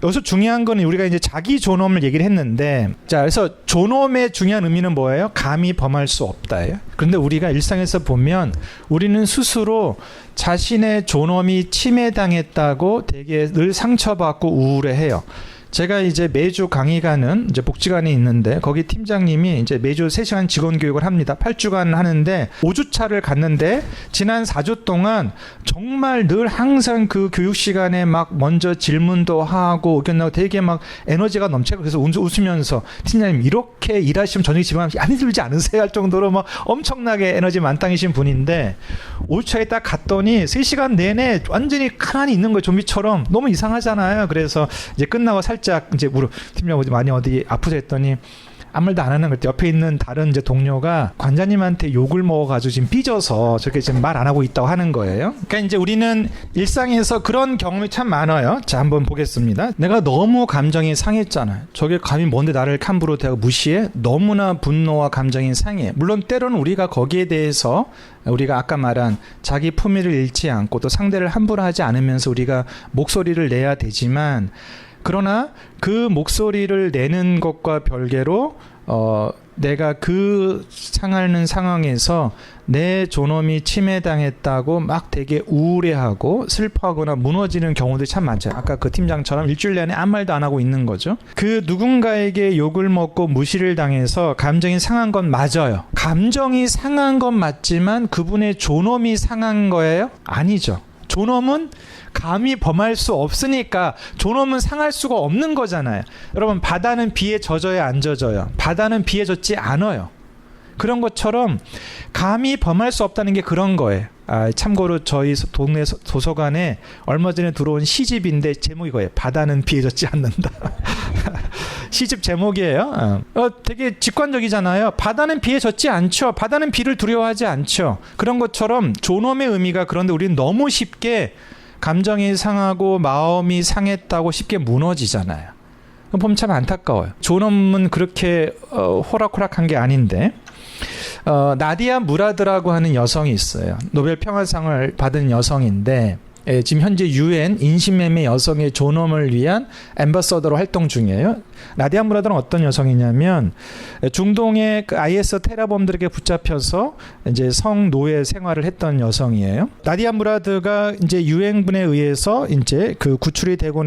여기서 중요한 건 우리가 이제 자기 존엄을 얘기를 했는데, 자, 그래서 존엄의 중요한 의미는 뭐예요? 감히 범할 수 없다예요. 그런데 우리가 일상에서 보면 우리는 스스로 자신의 존엄이 침해당했다고 되게 늘 상처받고 우울해해요. 제가 이제 매주 강의 가는 이제 복지관이 있는데 거기 팀장님이 이제 매주 3시간 직원 교육을 합니다. 8주간 하는데 5주차를 갔는데 지난 4주 동안 정말 늘 항상 그 교육 시간에 막 먼저 질문도 하고 의견 나고 되게 막 에너지가 넘치고, 그래서 웃으면서 팀장님 이렇게 일하시면 저녁에 집에 가면 안 힘들지 않으세요? 할 정도로 막 엄청나게 에너지 만땅이신 분인데 5주차에 딱 갔더니 3시간 내내 완전히 가만히 있는 거예요. 좀비처럼. 너무 이상하잖아요. 그래서 이제 끝나고 살짝 이제 팀장님 많이 어디 아프세요 했더니 아무 말도 안 하는 걸 때 옆에 있는 다른 이제 동료가 관장님한테 욕을 먹어가지고 지금 삐져서 저렇게 지금 말 안 하고 있다고 하는 거예요. 그러니까 이제 우리는 일상에서 그런 경험이 참 많아요. 자, 한번 보겠습니다. 내가 너무 감정이 상했잖아요. 저게 감히 뭔데 나를 함부로 대하고 무시해? 너무나 분노와 감정이 상해. 물론 때로는 우리가 거기에 대해서 우리가 아까 말한 자기 품위를 잃지 않고 또 상대를 함부로 하지 않으면서 우리가 목소리를 내야 되지만, 그러나 그 목소리를 내는 것과 별개로 내가 그 상하는 상황에서 내 존엄이 침해당했다고 막 되게 우울해하고 슬퍼하거나 무너지는 경우들이 참 많죠. 아까 그 팀장처럼 일주일 내내 아무 말도 안 하고 있는 거죠. 그 누군가에게 욕을 먹고 무시를 당해서 감정이 상한 건 맞아요. 감정이 상한 건 맞지만 그분의 존엄이 상한 거예요? 아니죠. 존엄은 감히 범할 수 없으니까 존엄은 상할 수가 없는 거잖아요. 여러분, 바다는 비에 젖어야 안 젖어요? 바다는 비에 젖지 않아요. 그런 것처럼 감히 범할 수 없다는 게 그런 거예요. 참고로 저희 동네 도서관에 얼마 전에 들어온 시집인데 제목이 이거예요. 바다는 비에 젖지 않는다. 시집 제목이에요. 되게 직관적이잖아요. 바다는 비에 젖지 않죠. 바다는 비를 두려워하지 않죠. 그런 것처럼 존엄의 의미가, 그런데 우리는 너무 쉽게 감정이 상하고 마음이 상했다고 쉽게 무너지잖아요. 보면 참 안타까워요. 존엄은 그렇게 호락호락한 게 아닌데, 나디아 무라드라고 하는 여성이 있어요. 노벨 평화상을 받은 여성인데 지금 현재 UN 인신매매 여성의 존엄을 위한 앰버서더로 활동 중이에요. 나디아 무라드는 어떤 여성이냐면 중동의 그 IS 테러범들에게 붙잡혀서 이제 성노예 생활을 했던 여성이에요. 나디아 무라드가 이제 유엔군에 의해서 이제 그 구출이 되고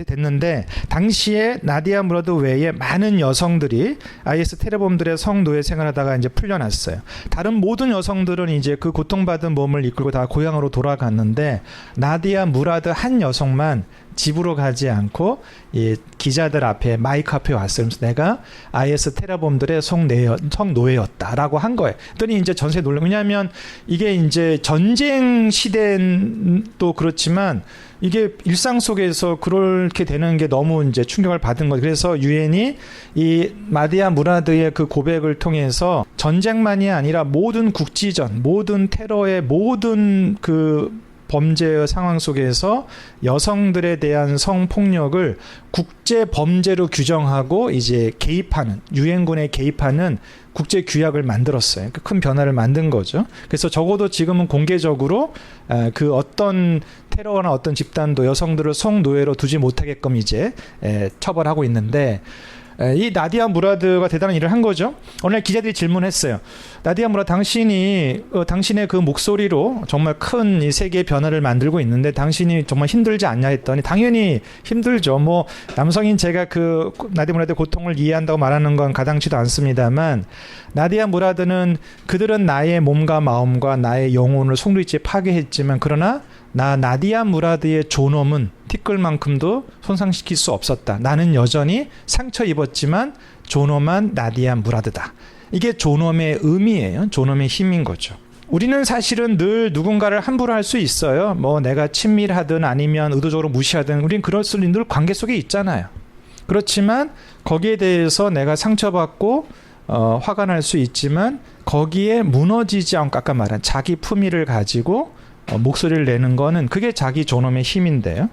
됐는데, 당시에 나디아 무라드 외에 많은 여성들이 IS 테러범들의 성노예 생활하다가 이제 풀려났어요. 다른 모든 여성들은 이제 그 고통받은 몸을 이끌고 다 고향으로 돌아갔는데 나디아 무라드 한 여성만 집으로 가지 않고 이 기자들 앞에, 마이크 앞에 왔어요. 그래서 내가 IS 테러범들의 성노예였다라고 한 거예요. 그랬더니 이제 전세 놀라. 왜냐하면 이게 이제 전쟁 시대도 그렇지만 이게 일상 속에서 그렇게 되는 게 너무 이제 충격을 받은 거예요. 그래서 유엔이 이 나디아 무라드의 그 고백을 통해서 전쟁만이 아니라 모든 국지전, 모든 테러의 모든 그 범죄의 상황 속에서 여성들에 대한 성폭력을 국제 범죄로 규정하고 이제 개입하는, 유엔군에 개입하는 국제 규약을 만들었어요. 큰 변화를 만든 거죠. 그래서 적어도 지금은 공개적으로 그 어떤 테러나 어떤 집단도 여성들을 성노예로 두지 못하게끔 이제 처벌하고 있는데, 이 나디아 무라드가 대단한 일을 한 거죠. 오늘 기자들이 질문했어요. 나디아 무라드, 당신이 당신의 그 목소리로 정말 큰 이 세계의 변화를 만들고 있는데 당신이 정말 힘들지 않냐 했더니, 당연히 힘들죠. 뭐 남성인 제가 그 나디아 무라드의 고통을 이해한다고 말하는 건 가당치도 않습니다만, 나디아 무라드는 그들은 나의 몸과 마음과 나의 영혼을 송두리째 파괴했지만, 그러나 나디아 무라드의 존엄은 티끌만큼도 손상시킬 수 없었다. 나는 여전히 상처 입었지만 존엄한 나디아 무라드다. 이게 존엄의 의미예요. 존엄의 힘인 거죠. 우리는 사실은 늘 누군가를 함부로 할 수 있어요. 뭐 내가 친밀하든 아니면 의도적으로 무시하든 우리는 그럴 수 있는 늘 관계 속에 있잖아요. 그렇지만 거기에 대해서 내가 상처받고 화가 날 수 있지만 거기에 무너지지 않고, 아까 말한 자기 품위를 가지고 목소리를 내는 거는 그게 자기 존엄의 힘인데요.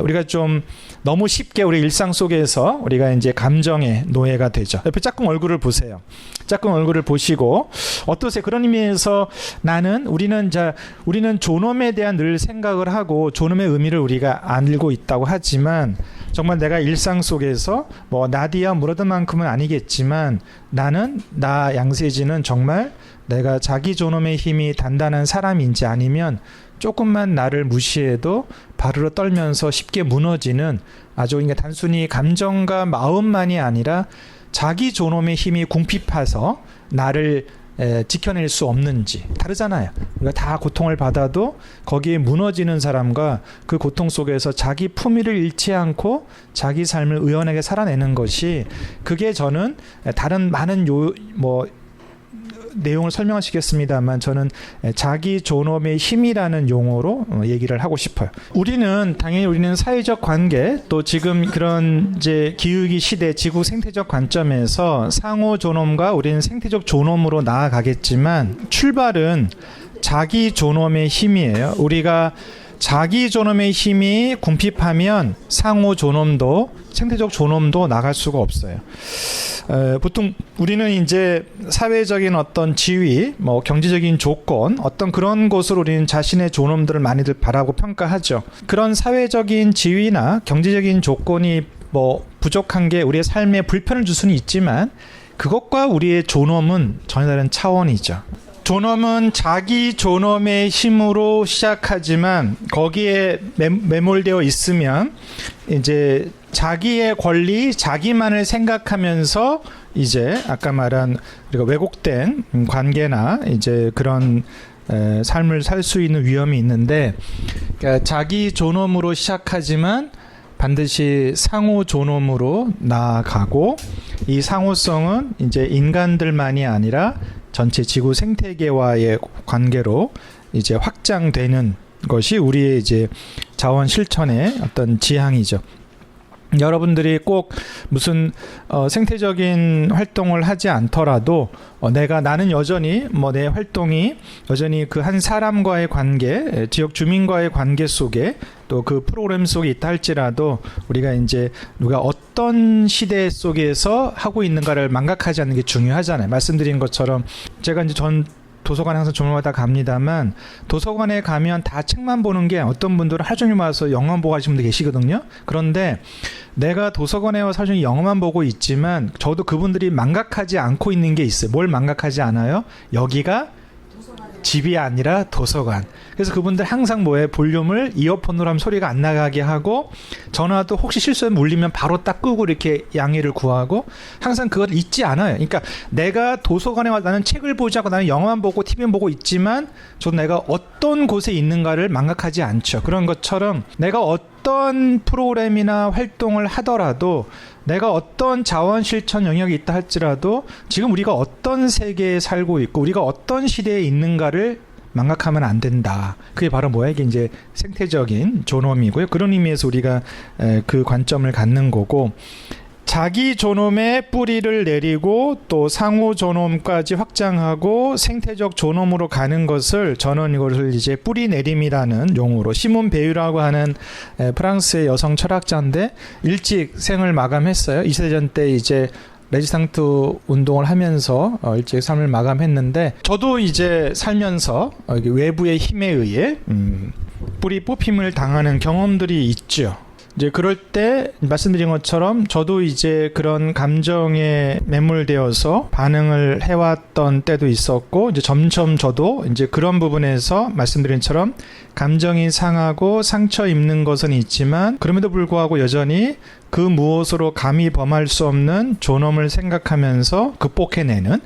우리가 좀 너무 쉽게 우리 일상 속에서 우리가 이제 감정의 노예가 되죠. 옆에 짝꿍 얼굴을 보세요. 짝꿍 얼굴을 보시고 어떠세요? 그런 의미에서 우리는 존엄에 대한 늘 생각을 하고 존엄의 의미를 우리가 알고 있다고 하지만 정말 내가 일상 속에서 뭐 나디아 무라드만큼은 아니겠지만 나 양세진은 정말 내가 자기 존엄의 힘이 단단한 사람인지 아니면 조금만 나를 무시해도 바르르 떨면서 쉽게 무너지는 아주 그러니까 단순히 감정과 마음만이 아니라 자기 존엄의 힘이 궁핍해서 나를 지켜낼 수 없는지 다르잖아요. 우리가 다 고통을 받아도 거기에 무너지는 사람과 그 고통 속에서 자기 품위를 잃지 않고 자기 삶을 의연하게 살아내는 것이 그게 저는 다른 많은 내용을 설명하시겠습니다만 저는 자기 존엄의 힘이라는 용어로 얘기를 하고 싶어요. 당연히 우리는 사회적 관계 또 지금 그런 이제 기후위기 시대 지구 생태적 관점에서 상호 존엄과 우리는 생태적 존엄으로 나아가겠지만 출발은 자기 존엄의 힘이에요. 우리가 자기 존엄의 힘이 궁핍하면 상호 존엄도 생태적 존엄도 나갈 수가 없어요. 보통 우리는 이제 사회적인 어떤 지위, 뭐 경제적인 조건, 어떤 그런 곳으로 우리는 자신의 존엄들을 많이들 바라고 평가하죠. 그런 사회적인 지위나 경제적인 조건이 뭐 부족한 게 우리의 삶에 불편을 줄 수는 있지만 그것과 우리의 존엄은 전혀 다른 차원이죠. 존엄은 자기 존엄의 힘으로 시작하지만 거기에 매몰되어 있으면 이제 자기의 권리, 자기만을 생각하면서 이제 아까 말한 우리가 왜곡된 관계나 이제 그런 삶을 살 수 있는 위험이 있는데 그러니까 자기 존엄으로 시작하지만 반드시 상호 존엄으로 나아가고 이 상호성은 이제 인간들만이 아니라 전체 지구 생태계와의 관계로 이제 확장되는 것이 우리의 이제 자원 실천의 어떤 지향이죠. 여러분들이 꼭 무슨 생태적인 활동을 하지 않더라도 나는 여전히 내 활동이 여전히 그 한 사람과의 관계, 지역 주민과의 관계 속에 또 그 프로그램 속에 있다 할지라도 우리가 어떤 시대 속에서 하고 있는가를 망각하지 않는 게 중요하잖아요. 말씀드린 것처럼 제가 이제 도서관에 항상 주말마다 갑니다만 도서관에 가면 다 책만 보는 게 어떤 분들은 하루 종일 와서 영화만 보고 하시는 분들 계시거든요. 그런데 내가 도서관에 와서 하루 종일 영화만 보고 있지만 저도 그분들이 망각하지 않고 있는 게 있어요. 뭘 망각하지 않아요? 여기가 집이 아니라 도서관. 그래서 그분들 항상 볼륨을 이어폰으로 하면 소리가 안 나가게 하고 전화도 혹시 실수하면 울리면 바로 딱 끄고 이렇게 양해를 구하고 항상 그걸 잊지 않아요. 그러니까 내가 도서관에 와서 나는 책을 보지 않고 나는 영화만 보고 TV만 보고 있지만 저도 내가 어떤 곳에 있는가를 망각하지 않죠. 그런 것처럼 내가 어떤 프로그램이나 활동을 하더라도 내가 어떤 자원 실천 영역이 있다 할지라도 지금 우리가 어떤 세계에 살고 있고 우리가 어떤 시대에 있는가를 망각하면 안 된다. 그게 바로 이게 이제 생태적인 존엄이고요. 그런 의미에서 우리가 그 관점을 갖는 거고 자기 존엄의 뿌리를 내리고 또 상호 존엄까지 확장하고 생태적 존엄으로 가는 것을 저는 이것을 이제 뿌리 내림이라는 용어로 시몬 베유라고 하는 프랑스의 여성 철학자인데 일찍 생을 마감했어요. 2세대전 때 이제 레지스탕트 운동을 하면서 일찍 삶을 마감했는데 저도 이제 살면서 외부의 힘에 의해 뿌리 뽑힘을 당하는 경험들이 있죠. 이제 그럴 때 말씀드린 것처럼 저도 이제 그런 감정에 매몰되어서 반응을 해왔던 때도 있었고 이제 점점 저도 이제 그런 부분에서 말씀드린 것처럼 감정이 상하고 상처 입는 것은 있지만 그럼에도 불구하고 여전히 그 무엇으로 감히 범할 수 없는 존엄을 생각하면서 극복해내는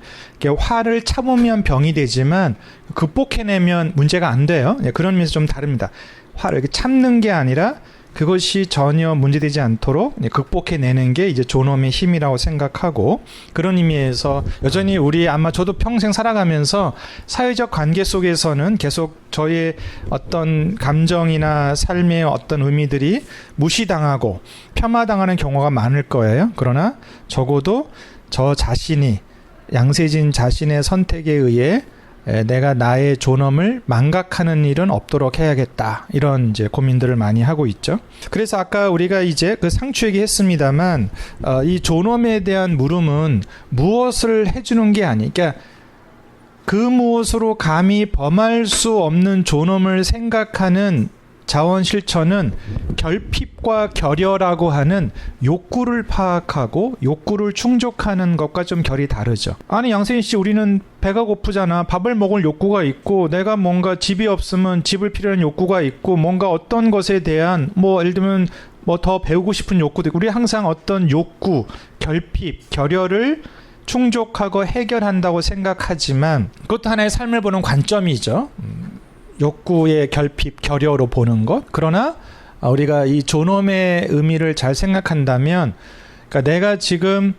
화를 참으면 병이 되지만 극복해내면 문제가 안 돼요. 그런 의미에서 좀 다릅니다. 화를 이렇게 참는 게 아니라 그것이 전혀 문제되지 않도록 극복해내는 게 이제 존엄의 힘이라고 생각하고 그런 의미에서 여전히 아마 저도 평생 살아가면서 사회적 관계 속에서는 계속 저의 어떤 감정이나 삶의 어떤 의미들이 무시당하고 폄하당하는 경우가 많을 거예요. 그러나 적어도 저 자신이 양세진 자신의 선택에 의해 내가 나의 존엄을 망각하는 일은 없도록 해야겠다. 이런 이제 고민들을 많이 하고 있죠. 그래서 아까 우리가 이제 그 상추 얘기했습니다만 이 존엄에 대한 물음은 무엇을 해주는 게 아니. 그러니까 그 무엇으로 감히 범할 수 없는 존엄을 생각하는 자원 실천은 결핍과 결여라고 하는 욕구를 파악하고 욕구를 충족하는 것과 좀 결이 다르죠. 아니 양세인 씨, 우리는 배가 고프잖아. 밥을 먹을 욕구가 있고, 내가 뭔가 집이 없으면 집을 필요한 욕구가 있고, 뭔가 어떤 것에 대한 뭐 예를 들면 뭐 더 배우고 싶은 욕구도 있고, 우리 항상 어떤 욕구, 결핍, 결여를 충족하고 해결한다고 생각하지만 그것도 하나의 삶을 보는 관점이죠. 욕구의 결핍, 결여로 보는 것. 그러나 우리가 이 존엄의 의미를 잘 생각한다면, 그러니까 내가 지금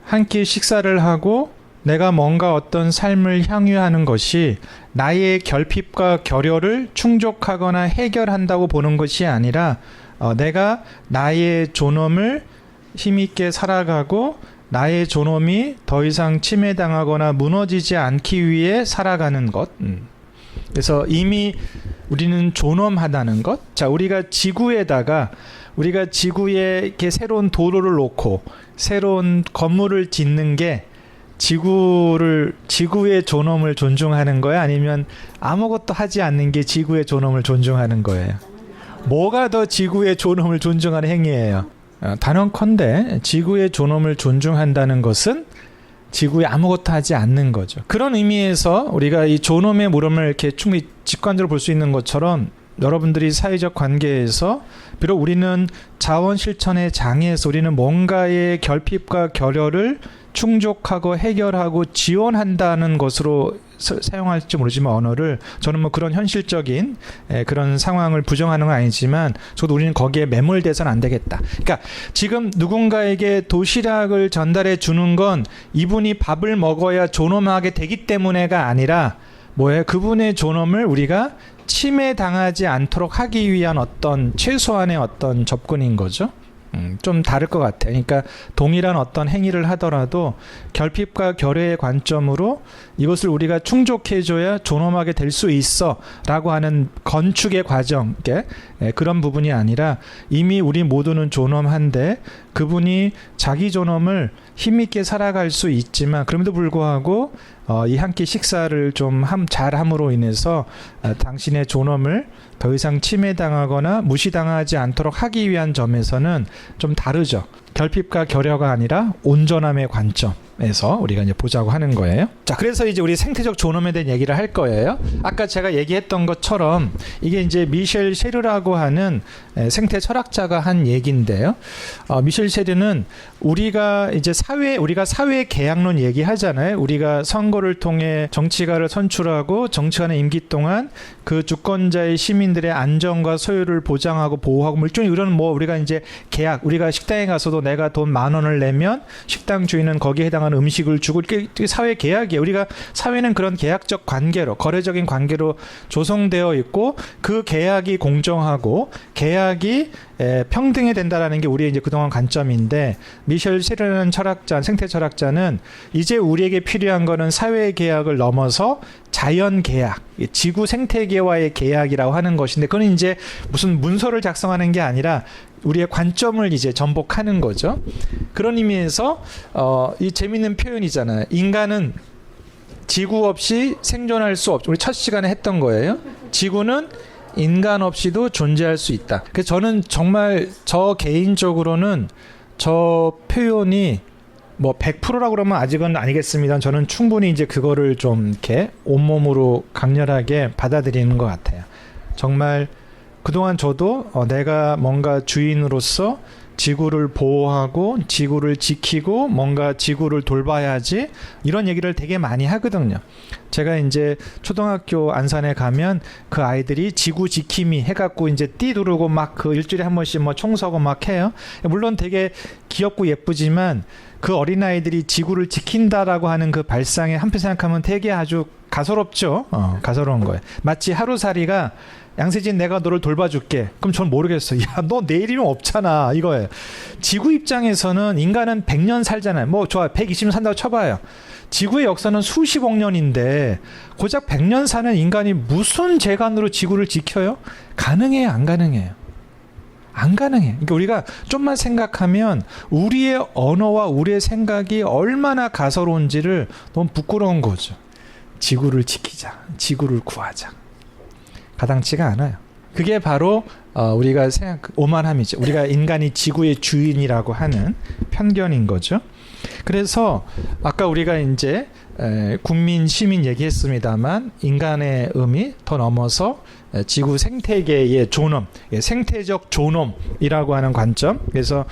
한 끼 식사를 하고 내가 뭔가 어떤 삶을 향유하는 것이 나의 결핍과 결여를 충족하거나 해결한다고 보는 것이 아니라 내가 나의 존엄을 힘있게 살아가고 나의 존엄이 더 이상 침해당하거나 무너지지 않기 위해 살아가는 것. 그래서 이미 우리는 존엄하다는 것. 자, 우리가 지구에 이렇게 새로운 도로를 놓고 새로운 건물을 짓는 게 지구의 존엄을 존중하는 거야? 아니면 아무것도 하지 않는 게 지구의 존엄을 존중하는 거예요? 뭐가 더 지구의 존엄을 존중하는 행위예요? 단언컨대 지구의 존엄을 존중한다는 것은 지구에 아무것도 하지 않는 거죠. 그런 의미에서 우리가 이 존엄의 물음을 이렇게 충분히 직관적으로 볼 수 있는 것처럼, 여러분들이 사회적 관계에서 비록 우리는 자원 실천의 장에서 우리는 뭔가의 결핍과 결여를 충족하고 해결하고 지원한다는 것으로 사용할지 모르지만 언어를, 저는 뭐 그런 현실적인 그런 상황을 부정하는 건 아니지만 저도 우리는 거기에 매몰돼서는 안 되겠다. 그러니까 지금 누군가에게 도시락을 전달해 주는 건 이분이 밥을 먹어야 존엄하게 되기 때문에가 아니라 뭐예요? 그분의 존엄을 우리가 침해당하지 않도록 하기 위한 어떤 최소한의 어떤 접근인 거죠. 좀 다를 것 같아요. 그러니까 동일한 어떤 행위를 하더라도 결핍과 결여의 관점으로 이것을 우리가 충족해줘야 존엄하게 될 수 있어 라고 하는 건축의 과정, 그런 부분이 아니라 이미 우리 모두는 존엄한데 그분이 자기 존엄을 힘있게 살아갈 수 있지만 그럼에도 불구하고 이 한 끼 식사를 좀 잘함으로 인해서 당신의 존엄을 더 이상 침해당하거나 무시당하지 않도록 하기 위한 점에서는 좀 다르죠. 결핍과 결여가 아니라 온전함의 관점에서 우리가 이제 보자고 하는 거예요. 자, 그래서 이제 우리 생태적 존엄에 대한 얘기를 할 거예요. 아까 제가 얘기했던 것처럼 이게 이제 미셸 셰르라고 하는 생태 철학자가 한 얘기인데요. 미셸 셰르는 우리가 사회 계약론 얘기하잖아요. 우리가 선거를 통해 정치가를 선출하고 정치관의 임기 동안 그 주권자의 시민들의 안전과 소유를 보장하고 보호하고 뭐 일종의 이런 우리가 이제 계약, 우리가 식당에 가서도 내가 돈 10,000원을 내면 식당 주인은 거기에 해당하는 음식을 주고, 이게 사회 계약이에요. 우리가 사회는 그런 계약적 관계로, 거래적인 관계로 조성되어 있고 그 계약이 공정하고 계약이 평등해야 된다라는 게 우리의 이제 그동안 관점인데, 미셸 셰르라는 철학자, 생태 철학자는 이제 우리에게 필요한 거는 사회 계약을 넘어서 자연 계약, 지구 생태계와의 계약이라고 하는 것인데, 그건 이제 무슨 문서를 작성하는 게 아니라 우리의 관점을 이제 전복하는 거죠. 그런 의미에서 이 재밌는 표현이잖아요. 인간은 지구 없이 생존할 수 없죠. 우리 첫 시간에 했던 거예요. 지구는 인간 없이도 존재할 수 있다. 그래서 저는 정말 저 개인적으로는 저 표현이 뭐 100%라고 그러면 아직은 아니겠습니다. 저는 충분히 이제 그거를 좀 이렇게 온몸으로 강렬하게 받아들이는 것 같아요. 정말 그동안 저도 내가 뭔가 주인으로서 지구를 보호하고 지구를 지키고 뭔가 지구를 돌봐야지, 이런 얘기를 되게 많이 하거든요. 제가 이제 초등학교 안산에 가면 그 아이들이 지구 지킴이 해갖고 이제 띠 두르고 막 그 일주일에 한 번씩 뭐 청소하고 막 해요. 물론 되게 귀엽고 예쁘지만 그 어린아이들이 지구를 지킨다라고 하는 그 발상에 한편 생각하면 되게 아주 가소롭죠. 가소로운 거예요. 마치 하루살이가 양세진 내가 너를 돌봐줄게. 그럼 전 모르겠어. 야, 너 내일이면 없잖아. 이거예요. 지구 입장에서는 인간은 100년 살잖아요. 뭐 좋아, 120년 산다고 쳐봐요. 지구의 역사는 수십억 년인데 고작 100년 사는 인간이 무슨 재간으로 지구를 지켜요? 가능해요? 안 가능해요? 안 가능해. 그러니까 우리가 좀만 생각하면 우리의 언어와 우리의 생각이 얼마나 가소로운지를 너무 부끄러운 거죠. 지구를 지키자. 지구를 구하자. 가당치가 않아요. 그게 바로 우리가 오만함이죠. 우리가 인간이 지구의 주인이라고 하는 편견인 거죠. 그래서 아까 우리가 이제 국민, 시민 얘기했습니다만 인간의 의미 더 넘어서 지구 생태계의 존엄, 생태적 존엄이라고 하는 관점. 그래서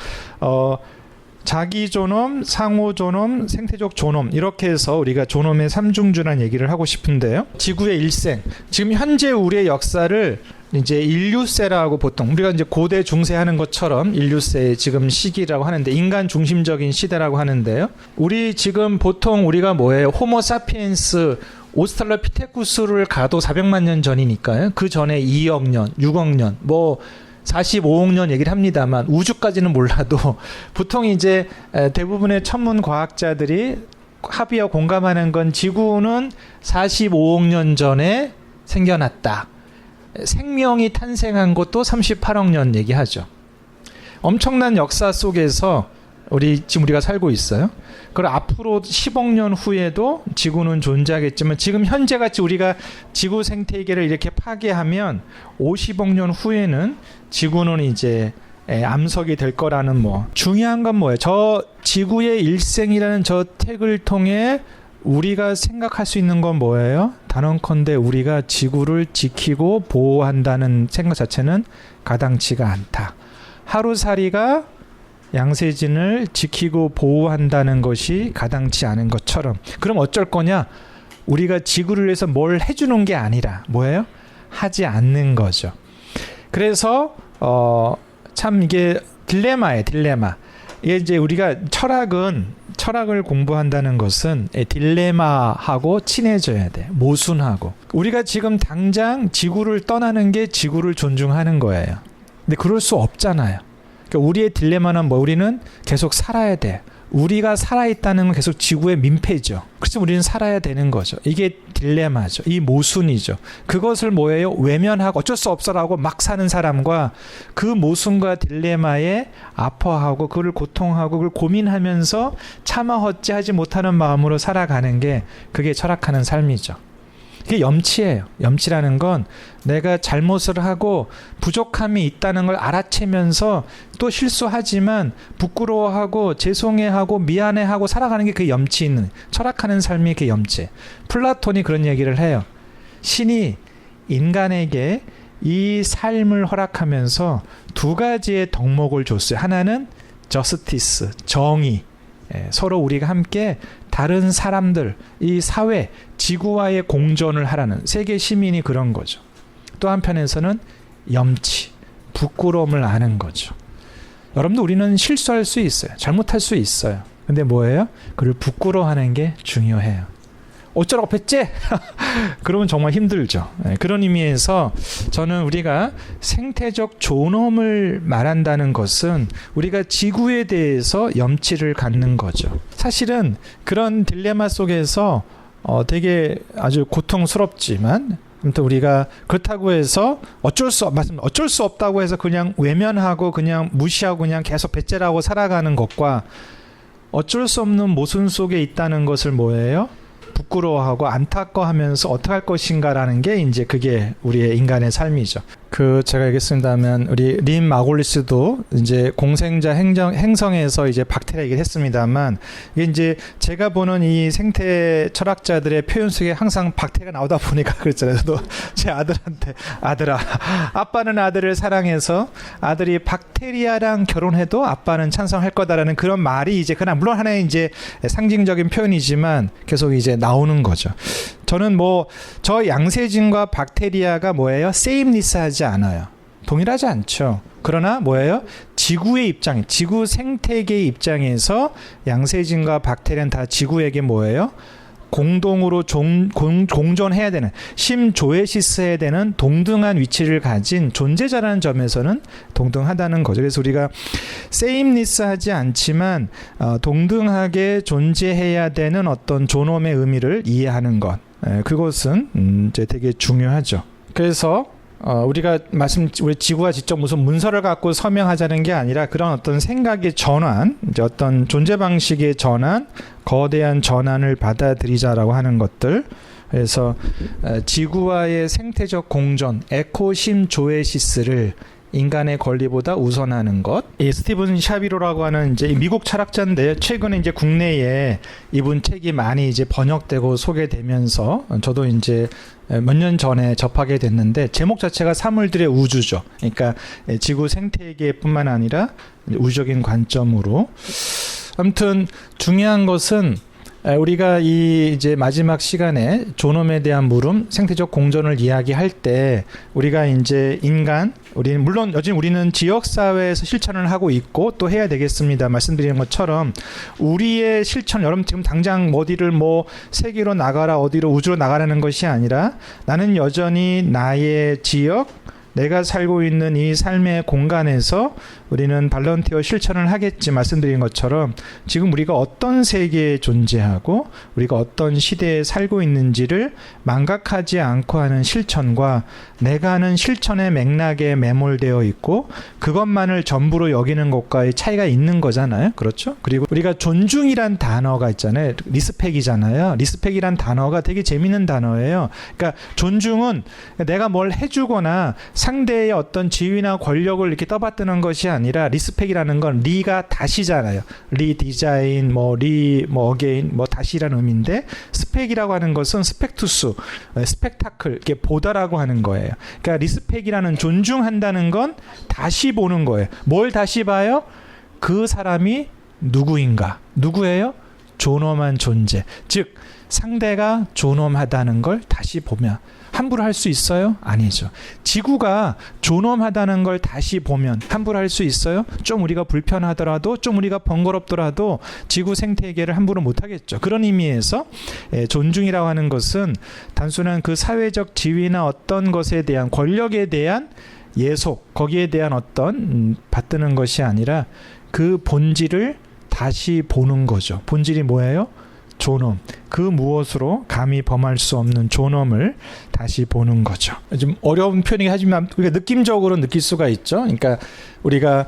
자기 존엄, 상호 존엄, 생태적 존엄 이렇게 해서 우리가 존엄의 삼중주라는 얘기를 하고 싶은데요. 지구의 일생, 지금 현재 우리의 역사를 이제 인류세라고 보통 우리가 이제 고대 중세 하는 것처럼 인류세의 지금 시기라고 하는데 인간 중심적인 시대라고 하는데요. 우리 지금 보통 우리가 뭐예요? 호모 사피엔스 오스트랄로피테쿠스를 가도 400만 년 전이니까요. 그 전에 2억 년, 6억 년, 뭐 45억 년 얘기를 합니다만 우주까지는 몰라도 보통 이제 대부분의 천문 과학자들이 합의와 공감하는 건 지구는 45억 년 전에 생겨났다. 생명이 탄생한 것도 38억 년 얘기하죠. 엄청난 역사 속에서 지금 우리가 살고 있어요. 그리고 앞으로 10억 년 후에도 지구는 존재하겠지만 지금 현재같이 우리가 지구 생태계를 이렇게 파괴하면 50억 년 후에는 지구는 이제 암석이 될 거라는 중요한 건 뭐예요? 저 지구의 일생이라는 저 택을 통해 우리가 생각할 수 있는 건 뭐예요? 단언컨대 우리가 지구를 지키고 보호한다는 생각 자체는 가당치가 않다. 하루살이가 양세진을 지키고 보호한다는 것이 가당치 않은 것처럼 그럼 어쩔 거냐? 우리가 지구를 위해서 뭘 해주는 게 아니라 뭐예요? 하지 않는 거죠. 그래서 참 이게 딜레마예요. 딜레마. 이게 이제 우리가 철학을 공부한다는 것은 딜레마하고 친해져야 돼. 모순하고. 우리가 지금 당장 지구를 떠나는 게 지구를 존중하는 거예요. 근데 그럴 수 없잖아요. 그러니까 우리의 딜레마는 우리는 계속 살아야 돼. 우리가 살아있다는 건 계속 지구의 민폐죠. 그래서 우리는 살아야 되는 거죠. 이게 딜레마죠. 이 모순이죠. 그것을 뭐예요? 외면하고 어쩔 수 없어라고 막 사는 사람과 그 모순과 딜레마에 아파하고 그걸 고통하고 그걸 고민하면서 참아 어찌하지 못하는 마음으로 살아가는 게 그게 철학하는 삶이죠. 그게 염치예요. 염치라는 건 내가 잘못을 하고 부족함이 있다는 걸 알아채면서 또 실수하지만 부끄러워하고 죄송해하고 미안해하고 살아가는 게 그 염치 있는 철학하는 삶이 그 염치. 플라톤이 그런 얘기를 해요. 신이 인간에게 이 삶을 허락하면서 두 가지의 덕목을 줬어요. 하나는 저스티스, 정의. 서로 우리가 함께 다른 사람들, 이 사회, 지구와의 공존을 하라는 세계 시민이 그런 거죠. 또 한편에서는 염치, 부끄러움을 아는 거죠. 여러분도 우리는 실수할 수 있어요. 잘못할 수 있어요. 근데 뭐예요? 그걸 부끄러워하는 게 중요해요. 어쩌라고 뺐지? 그러면 정말 힘들죠. 그런 의미에서 저는 우리가 생태적 존엄을 말한다는 것은 우리가 지구에 대해서 염치를 갖는 거죠. 사실은 그런 딜레마 속에서 되게 아주 고통스럽지만 아무튼 우리가 그렇다고 해서 어쩔 수 없다고 해서 그냥 외면하고 그냥 무시하고 그냥 계속 배째라고 살아가는 것과 어쩔 수 없는 모순 속에 있다는 것을 뭐예요? 부끄러워하고 안타까워하면서 어떻게 할 것인가라는 게 이제 그게 우리의 인간의 삶이죠. 제가 얘기했습니다면 우리 린 마골리스도 이제 공생자 행성에서 이제 박테리아 얘기를 했습니다만 이게 이제 제가 보는 이 생태 철학자들의 표현 속에 항상 박테리아가 나오다 보니까 그랬잖아요. 저도 제 아들한테 아들아, 아빠는 아들을 사랑해서 아들이 박테리아랑 결혼해도 아빠는 찬성할 거다라는 그런 말이 이제 그냥 물론 하나의 이제 상징적인 표현이지만 계속 이제 나오는 거죠. 저는 저 양세진과 박테리아가 뭐예요? 세임리스하지 않아요. 동일하지 않죠. 그러나 뭐예요? 지구의 입장, 지구 생태계의 입장에서 양세진과 박테리아는 다 지구에게 뭐예요? 공동으로 공존해야 되는 심조에시스해야 되는 동등한 위치를 가진 존재자라는 점에서는 동등하다는 거죠. 그래서 우리가 sameness하지 않지만 동등하게 존재해야 되는 어떤 존엄의 의미를 이해하는 것, 그것은 이제 되게 중요하죠. 그래서 우리가 우리 지구가 직접 무슨 문서를 갖고 서명하자는 게 아니라 그런 어떤 생각의 전환, 이제 어떤 존재 방식의 전환, 거대한 전환을 받아들이자라고 하는 것들. 그래서 지구와의 생태적 공존, 에코심조에시스를 인간의 권리보다 우선하는 것. 이 스티븐 샤비로라고 하는 이제 미국 철학자인데 최근에 이제 국내에 이분 책이 많이 이제 번역되고 소개되면서 저도 이제 몇 년 전에 접하게 됐는데 제목 자체가 사물들의 우주죠. 그러니까 지구 생태계뿐만 아니라 우주적인 관점으로. 아무튼 중요한 것은 우리가 이 이제 마지막 시간에 존엄에 대한 물음, 생태적 공존을 이야기할 때 우리가 이제 우리는 물론 여전히 우리는 지역 사회에서 실천을 하고 있고 또 해야 되겠습니다. 말씀드리는 것처럼 우리의 실천, 여러분 지금 당장 어디를 세계로 나가라, 어디로 우주로 나가라는 것이 아니라 나는 여전히 나의 지역, 내가 살고 있는 이 삶의 공간에서 우리는 발런티어 실천을 하겠지. 말씀드린 것처럼 지금 우리가 어떤 세계에 존재하고 우리가 어떤 시대에 살고 있는지를 망각하지 않고 하는 실천과 내가 하는 실천의 맥락에 매몰되어 있고 그것만을 전부로 여기는 것과의 차이가 있는 거잖아요. 그렇죠? 그리고 우리가 존중이란 단어가 있잖아요. 리스펙이잖아요. 리스펙이란 단어가 되게 재밌는 단어예요. 그러니까 존중은 내가 뭘 해주거나 상대의 어떤 지위나 권력을 이렇게 떠받드는 것이 아니라 리스펙이라는 건 리가 다시잖아요. 리디자인, 어게인, 다시라는 의미인데 스펙이라고 하는 것은 스펙투스, 스펙타클, 이렇게 보다라고 하는 거예요. 그러니까 리스펙이라는 존중한다는 건 다시 보는 거예요. 뭘 다시 봐요? 그 사람이 누구인가? 누구예요? 존엄한 존재. 즉 상대가 존엄하다는 걸 다시 보면 함부로 할 수 있어요? 아니죠. 지구가 존엄하다는 걸 다시 보면 함부로 할 수 있어요? 좀 우리가 불편하더라도, 좀 우리가 번거롭더라도 지구 생태계를 함부로 못하겠죠. 그런 의미에서 존중이라고 하는 것은 단순한 그 사회적 지위나 어떤 것에 대한 권력에 대한 예속, 거기에 대한 어떤 받드는 것이 아니라 그 본질을 다시 보는 거죠. 본질이 뭐예요? 존엄. 그 무엇으로 감히 범할 수 없는 존엄을 다시 보는 거죠. 좀 어려운 표현이긴 하지만 우리가 느낌적으로 느낄 수가 있죠. 그러니까 우리가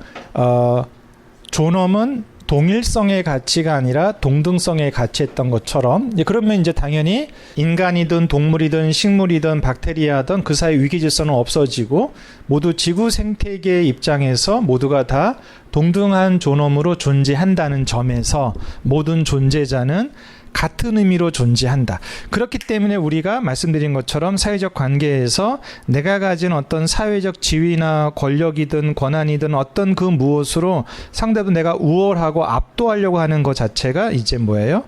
존엄은 동일성의 가치가 아니라 동등성의 가치였던 것처럼 그러면 이제 당연히 인간이든 동물이든 식물이든 박테리아든 그 사이 위기 질서는 없어지고 모두 지구 생태계의 입장에서 모두가 다 동등한 존엄으로 존재한다는 점에서 모든 존재자는 같은 의미로 존재한다. 그렇기 때문에 우리가 말씀드린 것처럼 사회적 관계에서 내가 가진 어떤 사회적 지위나 권력이든 권한이든 어떤 그 무엇으로 상대도 내가 우월하고 압도하려고 하는 것 자체가 이제 뭐예요?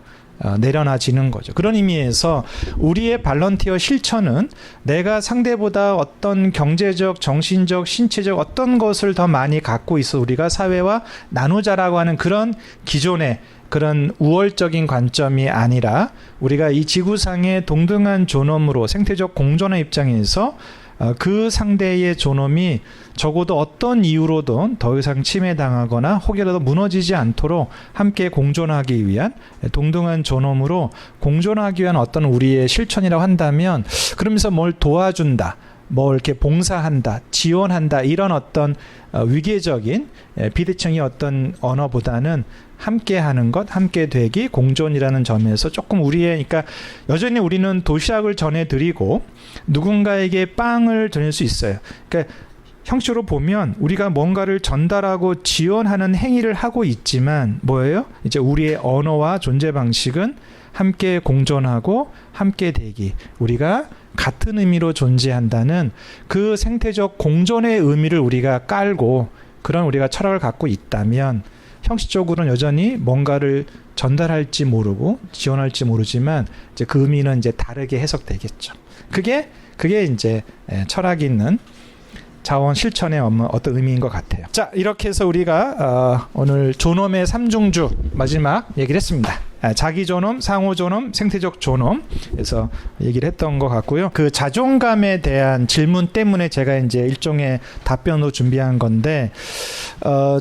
내려놔지는 거죠. 그런 의미에서 우리의 발런티어 실천은 내가 상대보다 어떤 경제적, 정신적, 신체적 어떤 것을 더 많이 갖고 있어 우리가 사회와 나누자라고 하는 그런 기존의 그런 우월적인 관점이 아니라 우리가 이 지구상의 동등한 존엄으로 생태적 공존의 입장에서 그 상대의 존엄이 적어도 어떤 이유로든 더 이상 침해당하거나 혹여라도 무너지지 않도록 함께 공존하기 위한 동등한 존엄으로 공존하기 위한 어떤 우리의 실천이라고 한다면 그러면서 뭘 도와준다, 뭐 이렇게 봉사한다, 지원한다 이런 어떤 위계적인 비대칭의 어떤 언어보다는 함께하는 것, 함께 되기, 공존이라는 점에서 조금 그러니까 여전히 우리는 도시락을 전해드리고 누군가에게 빵을 전할 수 있어요. 그러니까 형식으로 보면 우리가 뭔가를 전달하고 지원하는 행위를 하고 있지만 뭐예요? 이제 우리의 언어와 존재 방식은 함께 공존하고 함께 되기, 우리가 같은 의미로 존재한다는 그 생태적 공존의 의미를 우리가 깔고 그런 우리가 철학을 갖고 있다면 형식적으로는 여전히 뭔가를 전달할지 모르고 지원할지 모르지만 이제 그 의미는 이제 다르게 해석되겠죠. 그게 이제 철학이 있는 자원 실천의 어떤 의미인 것 같아요. 자, 이렇게 해서 우리가 오늘 존엄의 삼중주 마지막 얘기를 했습니다. 자기 존엄, 상호 존엄, 생태적 존엄에서 얘기를 했던 것 같고요. 그 자존감에 대한 질문 때문에 제가 이제 일종의 답변으로 준비한 건데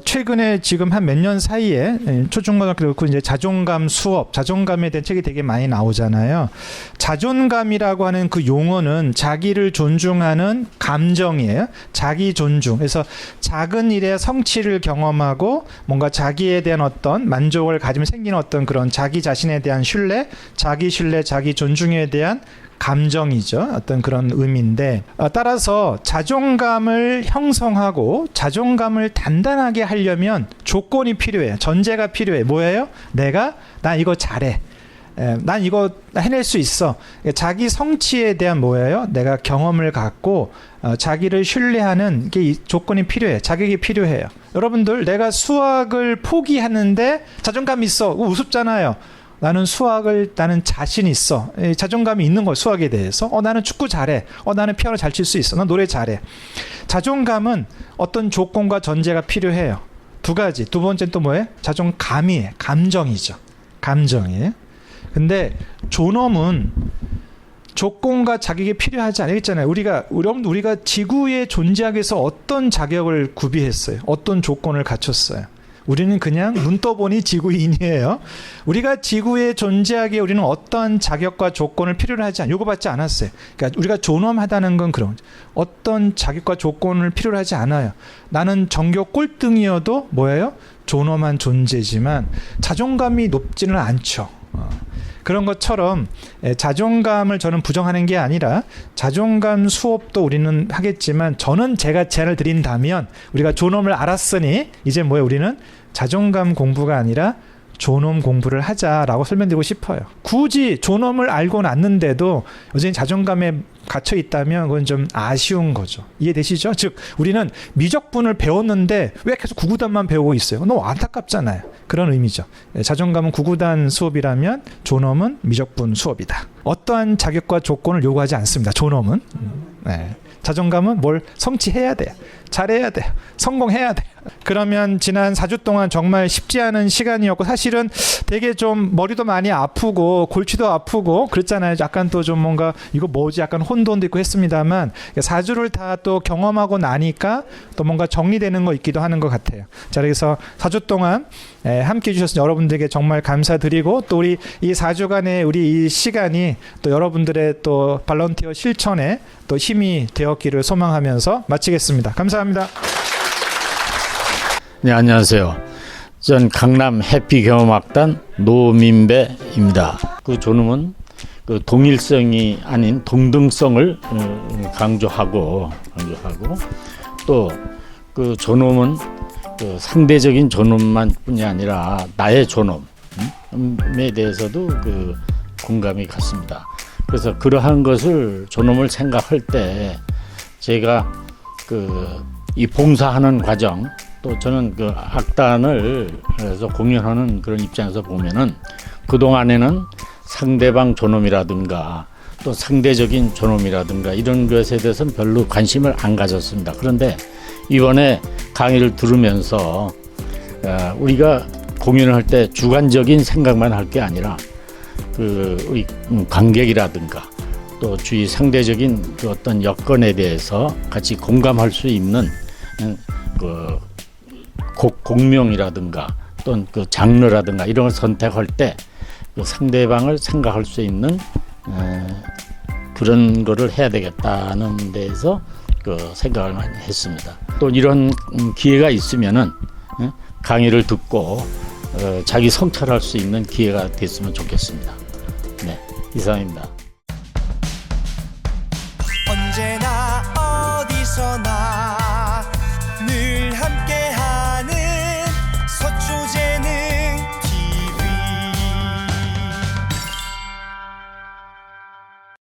최근에 지금 한 몇 년 사이에 초중고등학교 그렇고 이제 자존감 수업, 자존감에 대한 책이 되게 많이 나오잖아요. 자존감이라고 하는 그 용어는 자기를 존중하는 감정이에요. 자기 존중. 그래서 작은 일의 성취를 경험하고 뭔가 자기에 대한 어떤 만족을 가지면 생기는 어떤 그런 자기 자신에 대한 신뢰, 자기 존중에 대한 감정이죠. 어떤 그런 의미인데 따라서 자존감을 형성하고 자존감을 단단하게 하려면 조건이 필요해요. 전제가 필요해. 뭐예요? 나 이거 잘해. 난 이거 해낼 수 있어. 자기 성취에 대한 뭐예요? 내가 경험을 갖고 자기를 신뢰하는 게 조건이 필요해. 자격이 필요해요. 여러분들 내가 수학을 포기하는데 자존감이 있어. 우습잖아요. 나는 자신 있어. 자존감이 있는 거야, 수학에 대해서. 나는 축구 잘해. 나는 피아노 잘 칠 수 있어. 난 노래 잘해. 자존감은 어떤 조건과 전제가 필요해요. 두 가지. 두 번째는 또 뭐예요? 자존감이에요. 감정이죠. 감정이에요. 근데 존엄은 조건과 자격이 필요하지 않겠잖아요. 우리가 지구에 존재하기 위해서 어떤 자격을 구비했어요? 어떤 조건을 갖췄어요? 우리는 그냥 눈 떠보니 지구인이에요. 우리가 지구에 존재하기에 우리는 어떤 자격과 조건을 필요로 하지 요구받지 않았어요. 그러니까 우리가 존엄하다는 건 그런 어떤 자격과 조건을 필요로 하지 않아요. 나는 전교 꼴등이어도 뭐예요? 존엄한 존재지만 자존감이 높지는 않죠. 그런 것처럼 자존감을 저는 부정하는 게 아니라 자존감 수업도 우리는 하겠지만 저는 제가 제안을 드린다면 우리가 존엄을 알았으니 이제 뭐예요? 우리는 자존감 공부가 아니라 존엄 공부를 하자라고 설명드리고 싶어요. 굳이 존엄을 알고 났는데도 여전히 자존감에 갇혀 있다면 그건 좀 아쉬운 거죠. 이해되시죠? 즉 우리는 미적분을 배웠는데 왜 계속 구구단만 배우고 있어요? 너무 안타깝잖아요. 그런 의미죠. 자존감은 구구단 수업이라면 존엄은 미적분 수업이다. 어떠한 자격과 조건을 요구하지 않습니다. 존엄은. 네. 자존감은 뭘 성취해야 돼요. 잘해야 돼요. 성공해야 돼요. 그러면 지난 4주 동안 정말 쉽지 않은 시간이었고 사실은 되게 좀 머리도 많이 아프고 골치도 아프고 그랬잖아요. 약간 또 좀 뭔가 이거 뭐지 약간 혼돈도 있고 했습니다만 4주를 다 또 경험하고 나니까 또 뭔가 정리되는 거 있기도 하는 것 같아요. 자, 그래서 4주 동안 함께 해주셔서 여러분들에게 정말 감사드리고 또 우리 이 4주간의 우리 이 시간이 또 여러분들의 또 발런티어 실천에 또 힘이 되었기를 소망하면서 마치겠습니다. 감사합니다. 네, 안녕하세요. 전 강남 해피경험악단 노민배입니다. 그 존엄은 그 동일성이 아닌 동등성을 강조하고 또 그 존엄은 그 상대적인 존엄만뿐이 아니라 나의 존엄에 대해서도 그 공감이 갔습니다. 그래서 그러한 것을 존엄을 생각할 때 제가 이 봉사하는 과정 또 저는 그 악단을 해서 공연하는 그런 입장에서 보면은 그동안에는 상대방 존엄이라든가 또 상대적인 존엄이라든가 이런 것에 대해서는 별로 관심을 안 가졌습니다. 그런데 이번에 강의를 들으면서 우리가 공연을 할 때 주관적인 생각만 할 게 아니라 우리 관객이라든가 또 주위 상대적인 그 어떤 여건에 대해서 같이 공감할 수 있는 그 곡명이라든가 또는 그 장르라든가 이런 걸 선택할 때 그 상대방을 생각할 수 있는 그런 거를 해야 되겠다는 데에서 그 생각을 많이 했습니다. 또 이런 기회가 있으면은 강의를 듣고 자기 성찰할 수 있는 기회가 됐으면 좋겠습니다. 네, 이상입니다.